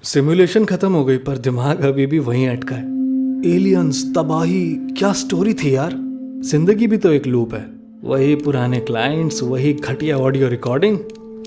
Simulation खत्म हो गई पर दिमाग अभी भी वहीं अटका है। एलियंस, तबाही, क्या स्टोरी थी यार। जिंदगी भी तो एक लूप है। वही पुराने क्लाइंट्स, वही घटिया ऑडियो रिकॉर्डिंग।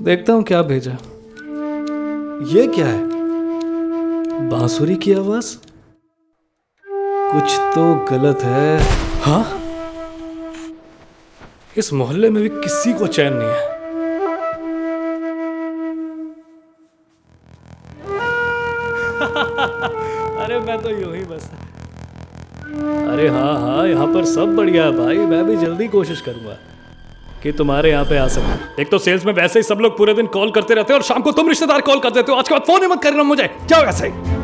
देखता हूँ क्या भेजा। ये क्या है? बांसुरी की आवाज। कुछ तो गलत है। हाँ, इस मोहल्ले में भी किसी को चैन नहीं है। अरे मैं तो यूं ही बस। अरे हाँ हाँ, यहाँ पर सब बढ़िया है भाई। मैं भी जल्दी कोशिश करूंगा कि तुम्हारे यहाँ पे आ सकूं। एक तो सेल्स में वैसे ही सब लोग पूरे दिन कॉल करते रहते हो और शाम को तुम रिश्तेदार कॉल कर देते हो। आज के बाद फोन ही मत करना मुझे, जाओ ऐसे ही।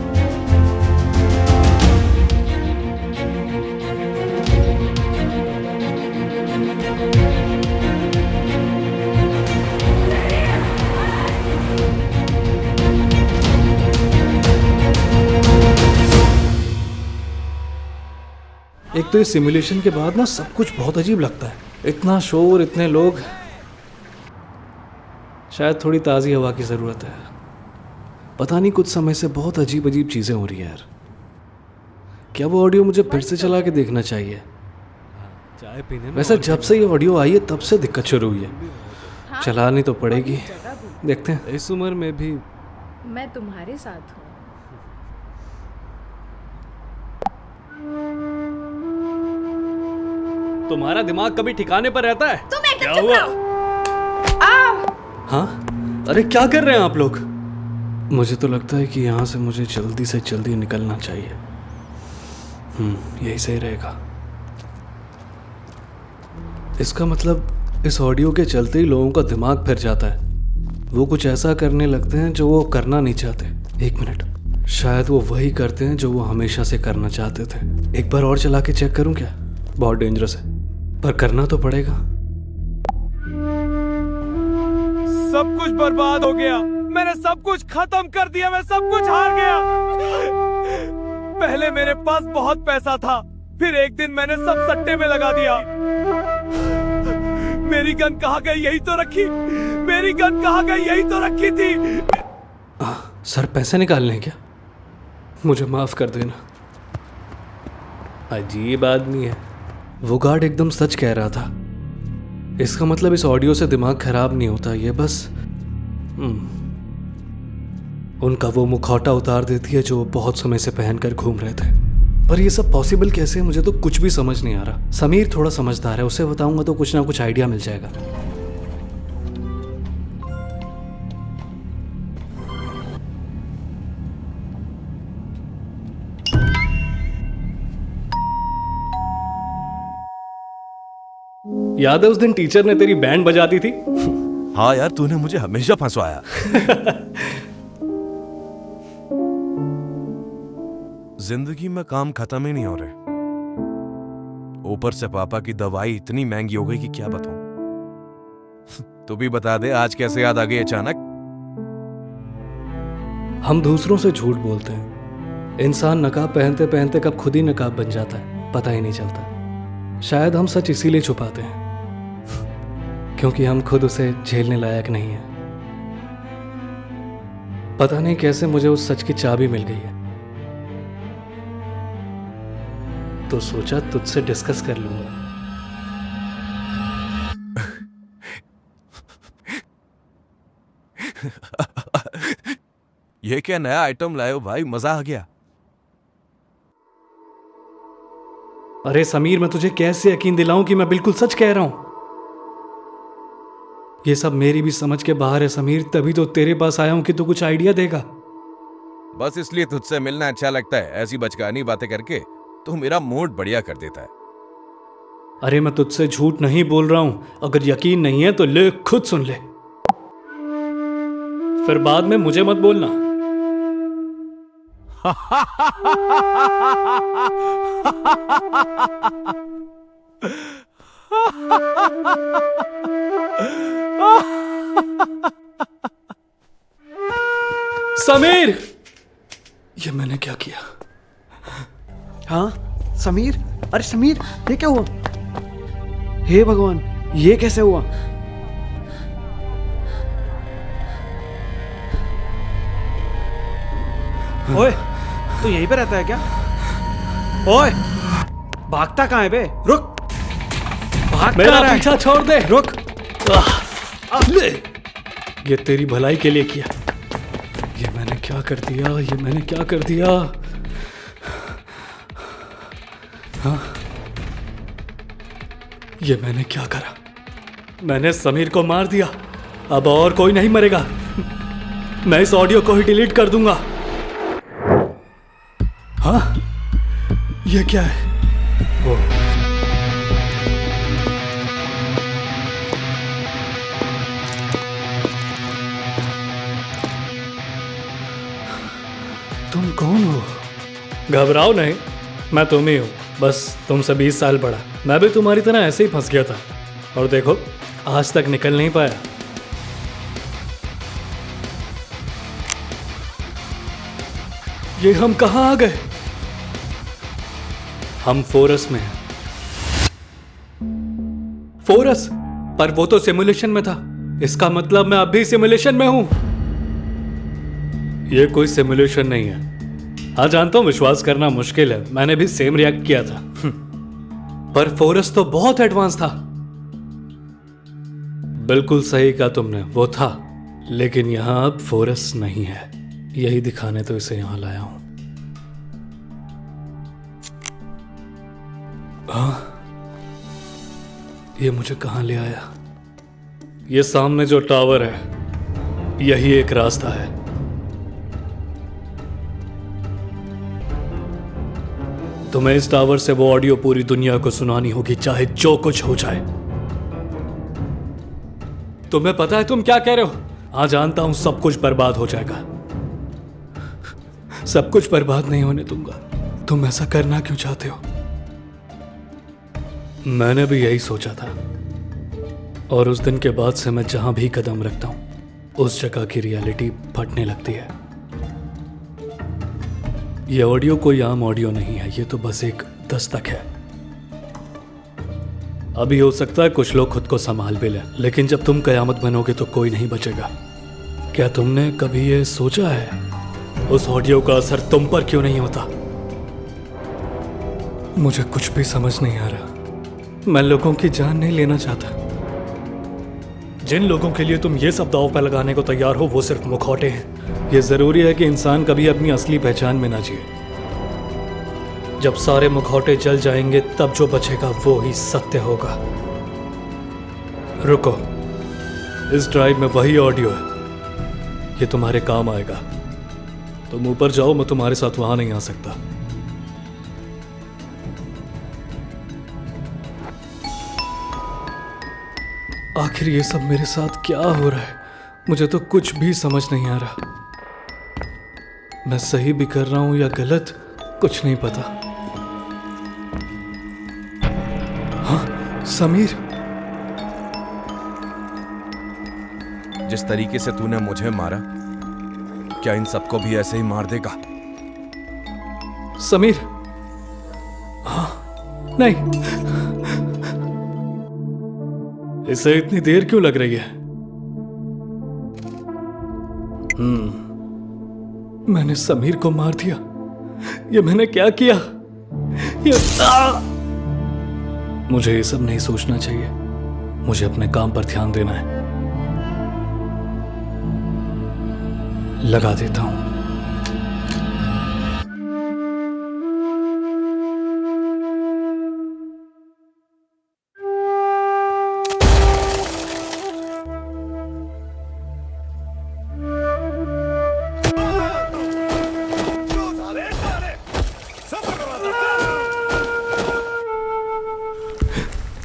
एक तो इस सिमुलेशन के बाद ना सब कुछ बहुत अजीब लगता है। इतना शोर, इतने लोग। शायद थोड़ी ताज़ी हवा की ज़रूरत है। पता नहीं, कुछ समय से बहुत अजीब अजीब चीज़ें हो रही हैं यार। क्या वो ऑडियो मुझे फिर से चला के देखना चाहिए? चाय पीने में वैसे जब से ये ऑडियो आई है तब से दिक्कत शुरू हुई है। चलानी तो पड़ेगी, देखते हैं। इस उम्र में भी मैं तुम्हारे साथ हूँ। तुम्हारा दिमाग कभी ठिकाने पर रहता है? तुम एकदम क्या चुप हुआ? रहो। हाँ, अरे क्या कर रहे हैं आप लोग? मुझे तो लगता है कि यहाँ से मुझे जल्दी से जल्दी निकलना चाहिए। यही सही रहेगा। इसका मतलब इस ऑडियो के चलते ही लोगों का दिमाग फिर जाता है। वो कुछ ऐसा करने लगते हैं जो वो करना नहीं चाहते। एक मिनट, शायद वो वही करते हैं जो वो हमेशा से करना चाहते थे। एक बार और चला के चेक करूं क्या? बहुत डेंजरस है पर करना तो पड़ेगा। सब कुछ बर्बाद हो गया। मैंने सब कुछ खत्म कर दिया। मैं सब कुछ हार गया। पहले मेरे पास बहुत पैसा था, फिर एक दिन मैंने सब सट्टे में लगा दिया। मेरी गन कहाँ गई? यही तो रखी। मेरी गन कहाँ गई? यही तो रखी थी। सर, पैसे निकालने हैं क्या? मुझे माफ कर देना। अजीब आदमी है। वो गार्ड एकदम सच कह रहा था। इसका मतलब इस ऑडियो से दिमाग खराब नहीं होता, ये बस उनका वो मुखौटा उतार देती है जो वो बहुत समय से पहनकर घूम रहे थे। पर ये सब पॉसिबल कैसे है? मुझे तो कुछ भी समझ नहीं आ रहा। समीर थोड़ा समझदार है, उसे बताऊंगा तो कुछ ना कुछ आइडिया मिल जाएगा। याद है उस दिन टीचर ने तेरी बैंड बजा दी थी? हाँ यार, तूने मुझे हमेशा फंसवाया। जिंदगी में काम खत्म ही नहीं हो रहे। ऊपर से पापा की दवाई इतनी महंगी हो गई कि क्या बताऊं। तू भी बता दे, आज कैसे याद आ गई अचानक? हम दूसरों से झूठ बोलते हैं। इंसान नकाब पहनते पहनते कब खुद ही नकाब बन जाता है, पता ही नहीं चलता। शायद हम सच इसीलिए छुपाते हैं क्योंकि हम खुद उसे झेलने लायक नहीं है। पता नहीं कैसे मुझे उस सच की चाबी मिल गई है, तो सोचा तुझसे डिस्कस कर लूंगा। ये क्या नया आइटम लाए हो भाई? मजा आ गया। अरे समीर, मैं तुझे कैसे यकीन दिलाऊं कि मैं बिल्कुल सच कह रहा हूं? ये सब मेरी भी समझ के बाहर है समीर, तभी तो तेरे पास आया हूं कि तू कुछ आइडिया देगा। बस इसलिए तुझसे मिलना अच्छा लगता है। ऐसी बचकानी बातें करके तू मेरा मूड बढ़िया कर देता है। अरे मैं तुझसे झूठ नहीं बोल रहा हूं। अगर यकीन नहीं है तो ले, खुद सुन ले, फिर बाद में मुझे मत बोलना। समीर, ये मैंने क्या किया? हाँ समीर, अरे समीर, ये क्या हुआ? हे भगवान, ये कैसे हुआ? ओए, तू यहीं पे रहता है क्या? ओए, भागता कहाँ है बे? रुक! भाग मेरा कहाँ रहा है? पीछा छोड़ दे। रुक! ले, ये तेरी भलाई के लिए किया। ये मैंने क्या कर दिया, ये मैंने क्या कर दिया? हाँ, ये मैंने क्या करा? मैंने समीर को मार दिया। अब और कोई नहीं मरेगा। मैं इस ऑडियो को ही डिलीट कर दूंगा। हाँ, ये क्या है? वो तुम कौन हो? घबराओ नहीं, मैं तुम ही हूँ। बस तुमसे 20 साल बड़ा। मैं भी तुम्हारी तरह ऐसे ही फंस गया था और देखो आज तक निकल नहीं पाया। ये हम कहाँ आ गए? हम फोरस में हैं। फोरस? पर वो तो सिमुलेशन में था। इसका मतलब मैं अभी सिमुलेशन में हूं। ये कोई सिमुलेशन नहीं है। हाँ जानता हूं, विश्वास करना मुश्किल है, मैंने भी सेम रिएक्ट किया था। पर फोरस तो बहुत एडवांस था। बिल्कुल सही कहा तुमने, वो था। लेकिन यहां अब फोरस नहीं है। यही दिखाने तो इसे यहां लाया हूं। हाँ, ये मुझे कहां ले आया? ये सामने जो टावर है, यही एक रास्ता है। तुम्हें इस टावर से वो ऑडियो पूरी दुनिया को सुनानी होगी, चाहे जो कुछ हो जाए। तुम्हें पता है तुम क्या कह रहे हो? हाँ जानता हूं, सब कुछ बर्बाद हो जाएगा। सब कुछ बर्बाद नहीं होने दूंगा। तुम ऐसा करना क्यों चाहते हो? मैंने भी यही सोचा था, और उस दिन के बाद से मैं जहां भी कदम रखता हूं उस जगह की रियलिटी फटने लगती है। ये ऑडियो कोई आम ऑडियो नहीं है, ये तो बस एक दस्तक है। अभी हो सकता है कुछ लोग खुद को संभाल भी लें, लेकिन जब तुम कयामत बनोगे तो कोई नहीं बचेगा। क्या तुमने कभी ये सोचा है उस ऑडियो का असर तुम पर क्यों नहीं होता? मुझे कुछ भी समझ नहीं आ रहा। मैं लोगों की जान नहीं लेना चाहता। जिन लोगों के लिए तुम ये सब दांव पर लगाने को तैयार हो, वो सिर्फ मुखौटे हैं। ये जरूरी है कि इंसान कभी अपनी असली पहचान में ना जिए। जब सारे मुखौटे जल जाएंगे तब जो बचेगा वो ही सत्य होगा। रुको, इस ड्राइव में वही ऑडियो है, ये तुम्हारे काम आएगा। तुम ऊपर जाओ, मैं तुम्हारे साथ वहां नहीं आ सकता। आखिर ये सब मेरे साथ क्या हो रहा है? मुझे तो कुछ भी समझ नहीं आ रहा। मैं सही भी कर रहा हूं या गलत, कुछ नहीं पता। हाँ, समीर। जिस तरीके से तूने मुझे मारा, क्या इन सबको भी ऐसे ही मार देगा? समीर। हाँ, नहीं। इसे इतनी देर क्यों लग रही है? मैंने समीर को मार दिया। ये मैंने क्या किया? मुझे ये सब नहीं सोचना चाहिए। मुझे अपने काम पर ध्यान देना है। लगा देता हूं।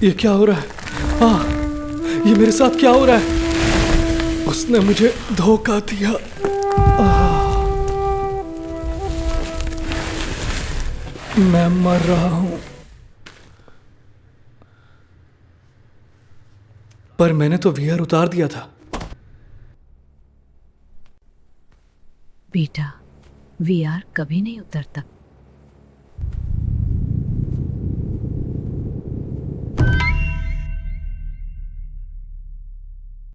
ये क्या हो रहा है? ये मेरे साथ क्या हो रहा है? उसने मुझे धोखा दिया। मैं मर रहा हूं। पर मैंने तो वीआर उतार दिया था। बेटा, वीआर कभी नहीं उतरता।